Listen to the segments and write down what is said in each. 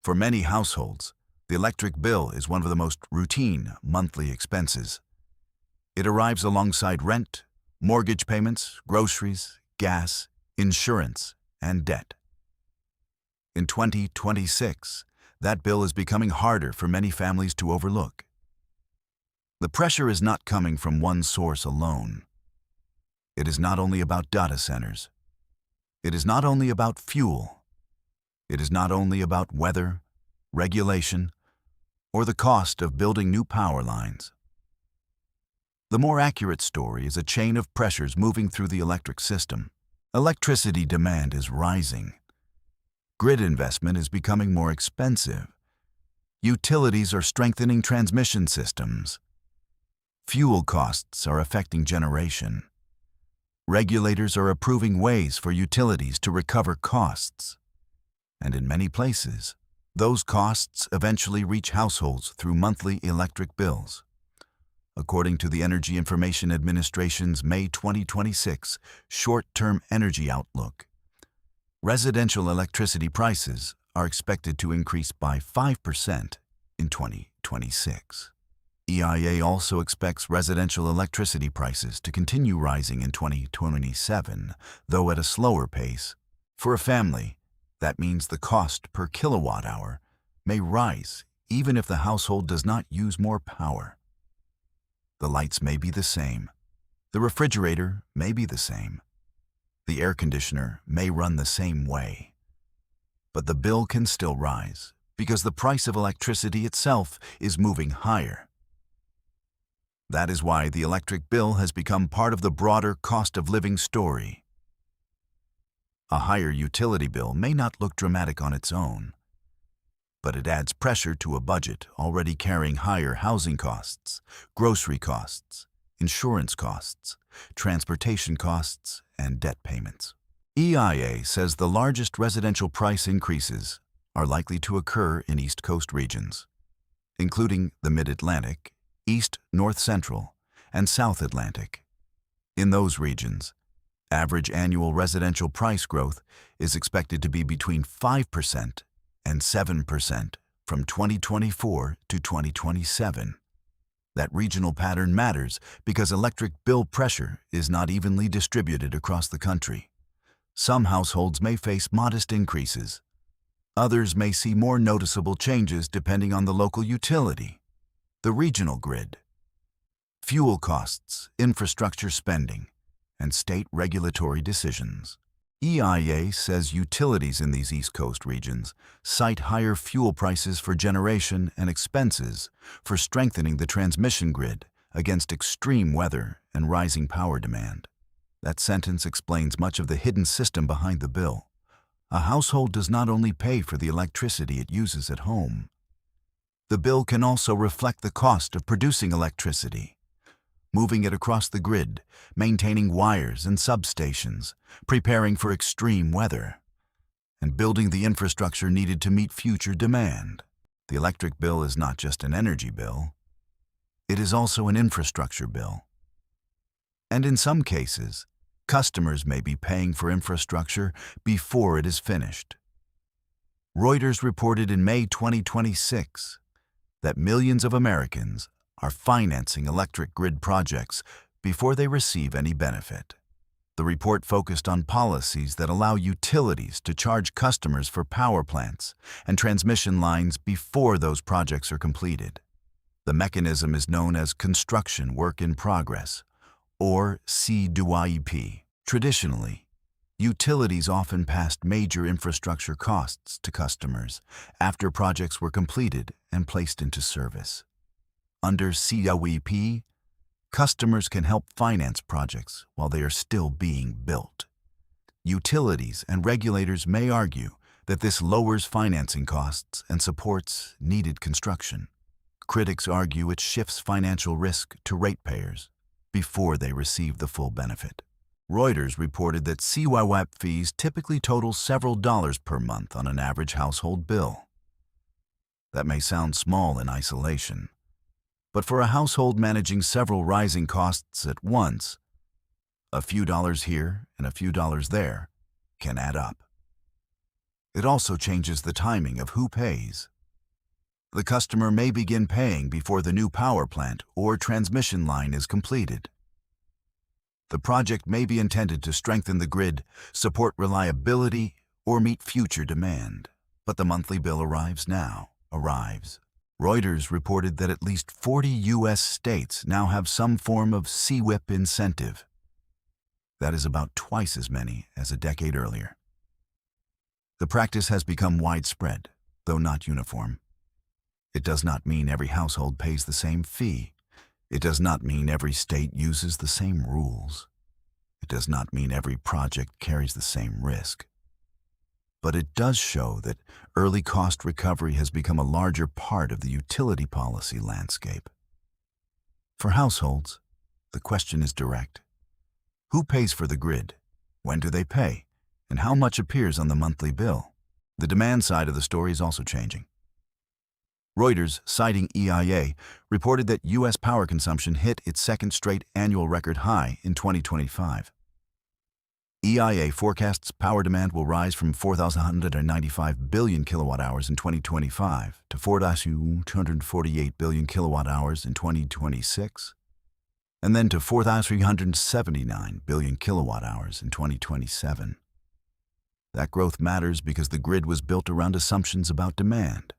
For many households, the electric bill is one of the most routine monthly expenses. It arrives alongside rent, mortgage payments, groceries, gas, insurance, and debt. In 2026, that bill is becoming harder for many families to overlook. The pressure is not coming from one source alone. It is not only about data centers. It is not only about fuel. It is not only about weather, regulation, or the cost of building new power lines. The more accurate story is a chain of pressures moving through the electric system. Electricity demand is rising. Grid investment is becoming more expensive. Utilities are strengthening transmission systems. Fuel costs are affecting generation. Regulators are approving ways for utilities to recover costs. And in many places, those costs eventually reach households through monthly electric bills. According to the Energy Information Administration's May 2026 Short-Term Energy Outlook, residential electricity prices are expected to increase by 5% in 2026. EIA also expects residential electricity prices to continue rising in 2027, though at a slower pace. For a family, that means the cost per kilowatt hour may rise even if the household does not use more power. The lights may be the same. The refrigerator may be the same. The air conditioner may run the same way. But the bill can still rise because the price of electricity itself is moving higher. That is why the electric bill has become part of the broader cost of living story. A higher utility bill may not look dramatic on its own, but it adds pressure to a budget already carrying higher housing costs, grocery costs, insurance costs, transportation costs, and debt payments. EIA says the largest residential price increases are likely to occur in East Coast regions, including the Mid-Atlantic, East, North Central, and South Atlantic. In those regions, average annual residential price growth is expected to be between 5% and 7% from 2024 to 2027. That regional pattern matters because electric bill pressure is not evenly distributed across the country. Some households may face modest increases. Others may see more noticeable changes depending on the local utility, the regional grid, fuel costs, infrastructure spending, and state regulatory decisions. EIA says utilities in these East Coast regions cite higher fuel prices for generation and expenses for strengthening the transmission grid against extreme weather and rising power demand. That sentence explains much of the hidden system behind the bill. A household does not only pay for the electricity it uses at home. The bill can also reflect the cost of producing electricity, moving it across the grid, maintaining wires and substations, preparing for extreme weather, and building the infrastructure needed to meet future demand. The electric bill is not just an energy bill. It is also an infrastructure bill. And in some cases, customers may be paying for infrastructure before it is finished. Reuters reported in May 2026 that millions of Americans are financing electric grid projects before they receive any benefit. The report focused on policies that allow utilities to charge customers for power plants and transmission lines before those projects are completed. The mechanism is known as Construction Work in Progress, or CWIP. Traditionally, utilities often passed major infrastructure costs to customers after projects were completed and placed into service. Under CWIP, customers can help finance projects while they are still being built. Utilities and regulators may argue that this lowers financing costs and supports needed construction. Critics argue it shifts financial risk to ratepayers before they receive the full benefit. Reuters reported that CWIP fees typically total several dollars per month on an average household bill. That may sound small in isolation, but for a household managing several rising costs at once, a few dollars here and a few dollars there can add up. it also changes the timing of who pays. The customer may begin paying before the new power plant or transmission line is completed. The project may be intended to strengthen the grid, support reliability, or meet future demand. But the monthly bill arrives. Reuters reported that at least 40 U.S. states now have some form of CWIP incentive. That is about twice as many as a decade earlier. The practice has become widespread, though not uniform. It does not mean every household pays the same fee. It does not mean every state uses the same rules. It does not mean every project carries the same risk. But it does show that early cost recovery has become a larger part of the utility policy landscape. For households, the question is direct. Who pays for the grid? When do they pay? And how much appears on the monthly bill? The demand side of the story is also changing. Reuters, citing EIA, reported that U.S. power consumption hit its second straight annual record high in 2025. EIA forecasts power demand will rise from 4,195 billion kilowatt-hours in 2025 to 4,248 billion kilowatt-hours in 2026, and then to 4,379 billion kilowatt-hours in 2027. That growth matters because the grid was built around assumptions about demand.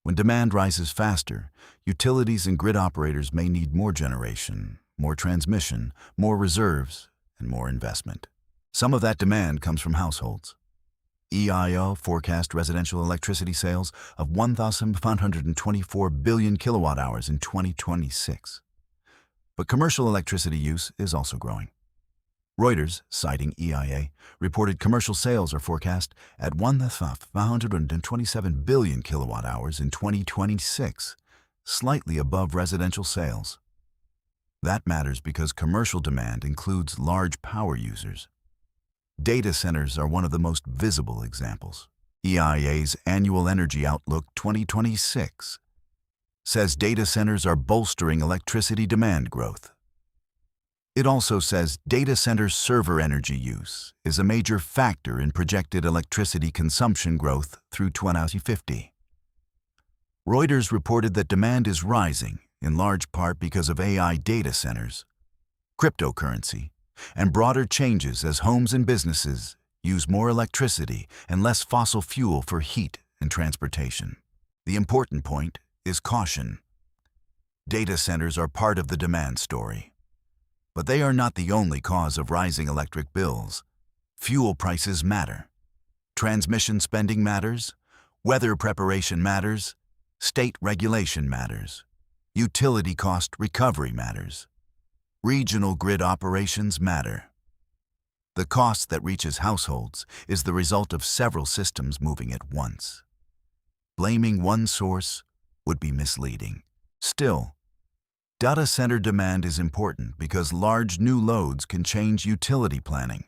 When demand rises faster, utilities and grid operators may need more generation, more transmission, more reserves, and more investment. Some of that demand comes from households. EIA forecast residential electricity sales of 1,524 billion kilowatt-hours in 2026. But commercial electricity use is also growing. Reuters, citing EIA, reported commercial sales are forecast at 1,527 billion kilowatt-hours in 2026, slightly above residential sales. That matters because commercial demand includes large power users. Data centers are one of the most visible examples. EIA's Annual Energy Outlook 2026 says data centers are bolstering electricity demand growth. It also says data center server energy use is a major factor in projected electricity consumption growth through 2050. Reuters reported that demand is rising, in large part because of AI data centers, cryptocurrency, and broader changes as homes and businesses use more electricity and less fossil fuel for heat and transportation. The important point is caution. Data centers are part of the demand story. But they are not the only cause of rising electric bills. Fuel prices matter. Transmission spending matters. Weather preparation matters. State regulation matters. Utility cost recovery matters. Regional grid operations matter. The cost that reaches households is the result of several systems moving at once. Blaming one source would be misleading. Still, data center demand is important because large new loads can change utility planning.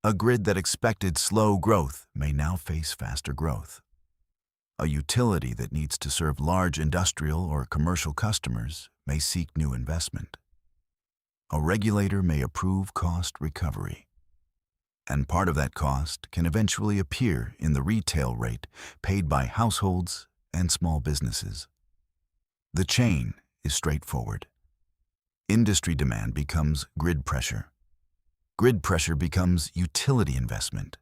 A grid that expected slow growth may now face faster growth. A utility that needs to serve large industrial or commercial customers may seek new investment. A regulator may approve cost recovery. And part of that cost can eventually appear in the retail rate paid by households and small businesses. The chain is straightforward. Industry demand becomes grid pressure. Grid pressure becomes utility investment.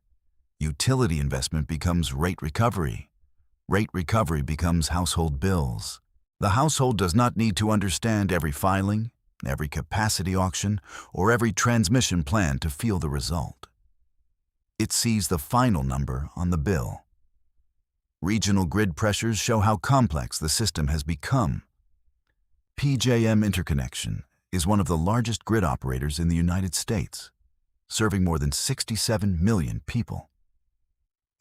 Utility investment becomes rate recovery. Rate recovery becomes household bills. The household does not need to understand every filing, every capacity auction, or every transmission plan to feel the result. It sees the final number on the bill. Regional grid pressures show how complex the system has become. PJM Interconnection is one of the largest grid operators in the United States, serving more than 67 million people.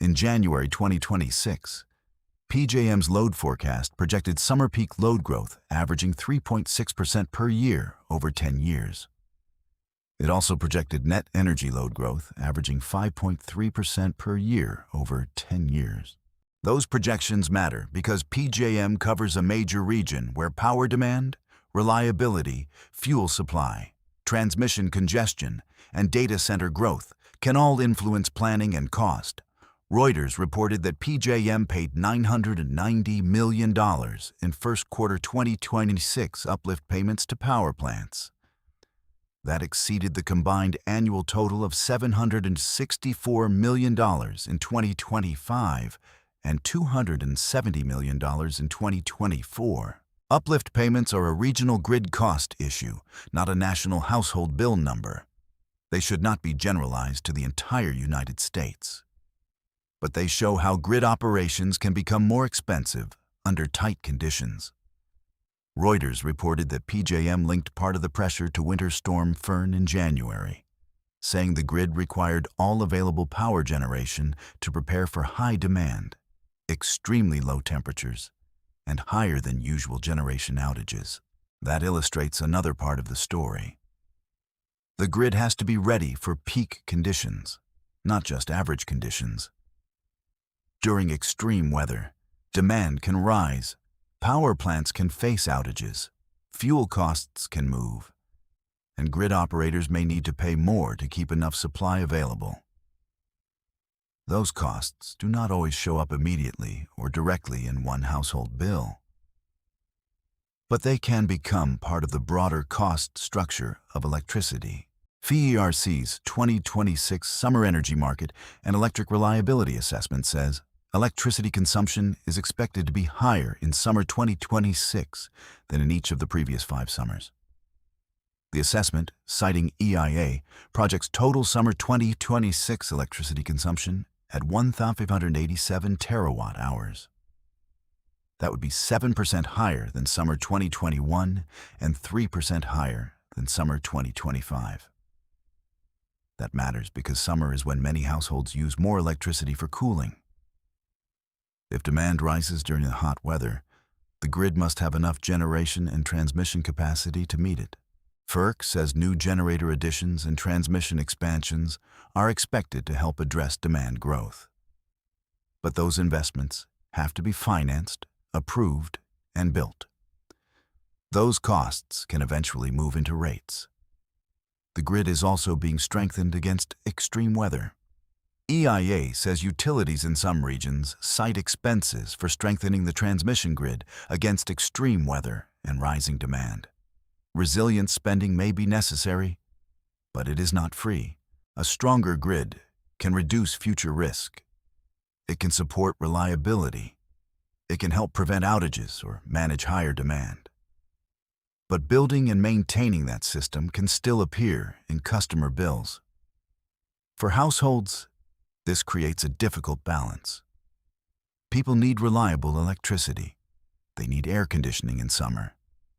In January 2026, PJM's load forecast projected summer peak load growth averaging 3.6% per year over 10 years. It also projected net energy load growth averaging 5.3% per year over 10 years. Those projections matter because PJM covers a major region where power demand, reliability, fuel supply, transmission congestion, and data center growth can all influence planning and cost. Reuters reported that PJM paid $990 million in first quarter 2026 uplift payments to power plants. That exceeded the combined annual total of $764 million in 2025 and $270 million in 2024. Uplift payments are a regional grid cost issue, not a national household bill number. They should not be generalized to the entire United States. But they show how grid operations can become more expensive under tight conditions. Reuters reported that PJM linked part of the pressure to Winter Storm Fern in January, saying the grid required all available power generation to prepare for high demand, extremely low temperatures, and higher than usual generation outages. That illustrates another part of the story. The grid has to be ready for peak conditions, not just average conditions. During extreme weather, demand can rise. Power plants can face outages, fuel costs can move, and grid operators may need to pay more to keep enough supply available. Those costs do not always show up immediately or directly in one household bill, but they can become part of the broader cost structure of electricity. FERC's 2026 Summer Energy Market and Electric Reliability Assessment says electricity consumption is expected to be higher in summer 2026 than in each of the previous 5 summers. The assessment, citing EIA, projects total summer 2026 electricity consumption at 1,587 terawatt-hours. That would be 7% higher than summer 2021 and 3% higher than summer 2025. That matters because summer is when many households use more electricity for cooling. If demand rises during the hot weather, the grid must have enough generation and transmission capacity to meet it. FERC says new generator additions and transmission expansions are expected to help address demand growth. But those investments have to be financed, approved, and built. Those costs can eventually move into rates. The grid is also being strengthened against extreme weather. EIA says utilities in some regions cite expenses for strengthening the transmission grid against extreme weather and rising demand. Resilience spending may be necessary, but it is not free. A stronger grid can reduce future risk. It can support reliability. It can help prevent outages or manage higher demand. But building and maintaining that system can still appear in customer bills. For households, this creates a difficult balance. People need reliable electricity. They need air conditioning in summer.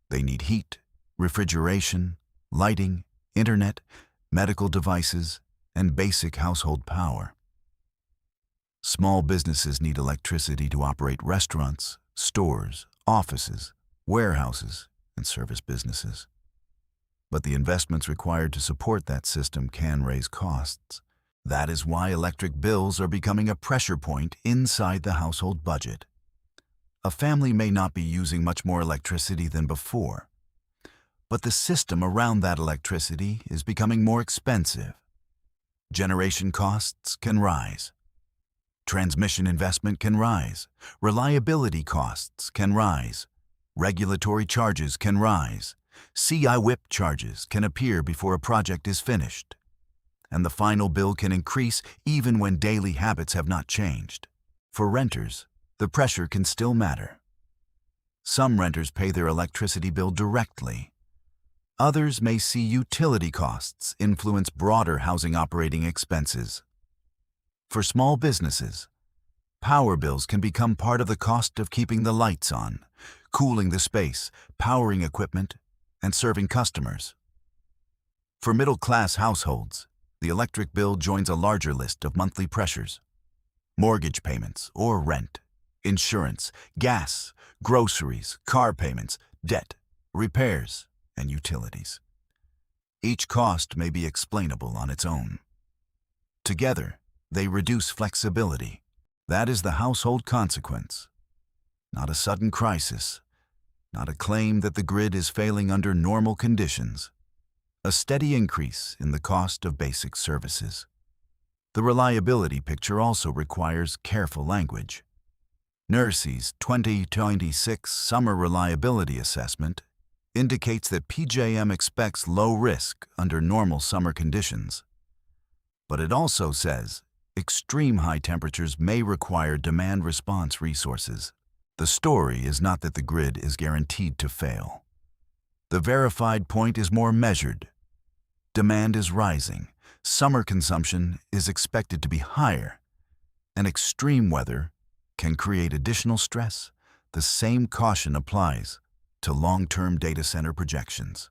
They need heat, refrigeration, lighting, internet, medical devices, and basic household power. Small businesses need electricity to operate restaurants, stores, offices, warehouses, and service businesses. But the investments required to support that system can raise costs. That is why electric bills are becoming a pressure point inside the household budget. A family may not be using much more electricity than before, but the system around that electricity is becoming more expensive. Generation costs can rise. Transmission investment can rise. Reliability costs can rise. Regulatory charges can rise. CI-WIP charges can appear before a project is finished. And the final bill can increase even when daily habits have not changed. For renters, the pressure can still matter. Some renters pay their electricity bill directly. Others may see utility costs influence broader housing operating expenses. For small businesses, power bills can become part of the cost of keeping the lights on, cooling the space, powering equipment, and serving customers. For middle-class households, the electric bill joins a larger list of monthly pressures. Mortgage payments or rent, insurance, gas, groceries, car payments, debt, repairs, and utilities. Each cost may be explainable on its own. Together, they reduce flexibility. That is the household consequence. Not a sudden crisis, not a claim that the grid is failing under normal conditions. A steady increase in the cost of basic services. The reliability picture also requires careful language. NERC's 2026 Summer Reliability Assessment indicates that PJM expects low risk under normal summer conditions. But it also says extreme high temperatures may require demand response resources. The story is not that the grid is guaranteed to fail. The verified point is more measured. Demand is rising, summer consumption is expected to be higher, and extreme weather can create additional stress. The same caution applies to long-term data center projections.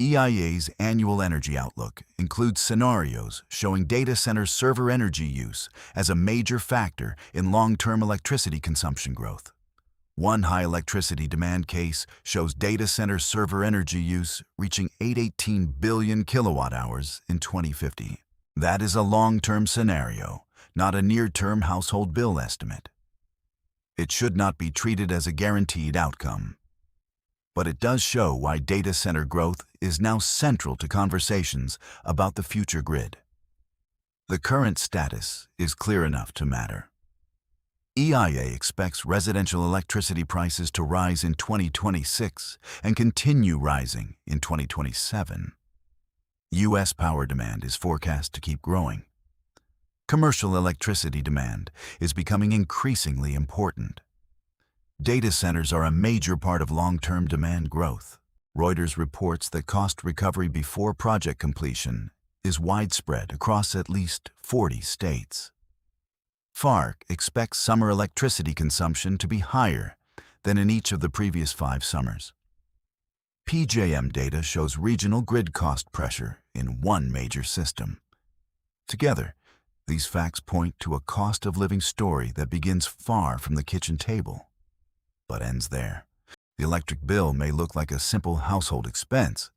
EIA's annual energy outlook includes scenarios showing data center server energy use as a major factor in long-term electricity consumption growth. One high electricity demand case shows data center server energy use reaching 818 billion kilowatt-hours in 2050. That is a long-term scenario, not a near-term household bill estimate. It should not be treated as a guaranteed outcome. But it does show why data center growth is now central to conversations about the future grid. The current status is clear enough to matter. EIA expects residential electricity prices to rise in 2026 and continue rising in 2027. U.S. power demand is forecast to keep growing. Commercial electricity demand is becoming increasingly important. Data centers are a major part of long-term demand growth. Reuters reports that cost recovery before project completion is widespread across at least 40 states. FARC expects summer electricity consumption to be higher than in each of the previous 5 summers. PJM data shows regional grid cost pressure in one major system. Together, these facts point to a cost of living story that begins far from the kitchen table, but ends there. The electric bill may look like a simple household expense.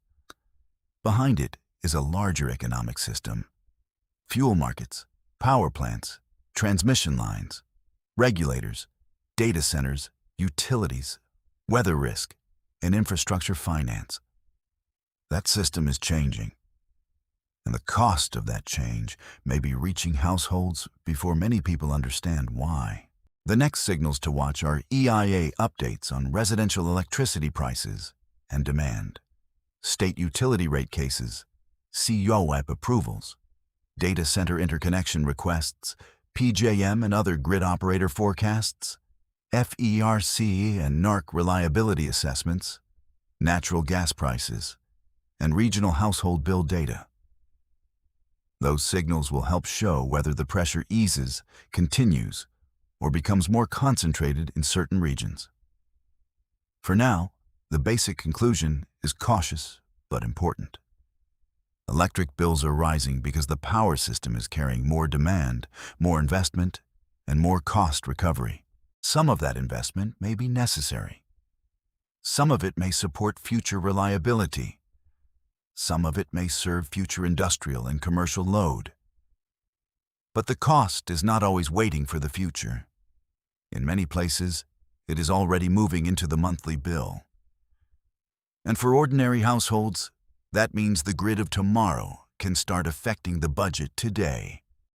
Behind it is a larger economic system. Fuel markets, power plants, transmission lines, regulators, data centers, utilities, weather risk, and infrastructure finance. That system is changing, and the cost of that change may be reaching households before many people understand why. The next signals to watch are EIA updates on residential electricity prices and demand, state utility rate cases, COEP approvals, data center interconnection requests, PJM and other grid operator forecasts, FERC and NERC reliability assessments, natural gas prices, and regional household bill data. Those signals will help show whether the pressure eases, continues, or becomes more concentrated in certain regions. For now, the basic conclusion is cautious but important. Electric bills are rising because the power system is carrying more demand, more investment, and more cost recovery. Some of that investment may be necessary. Some of it may support future reliability. Some of it may serve future industrial and commercial load. But the cost is not always waiting for the future. In many places, it is already moving into the monthly bill. And for ordinary households, that means the grid of tomorrow can start affecting the budget today.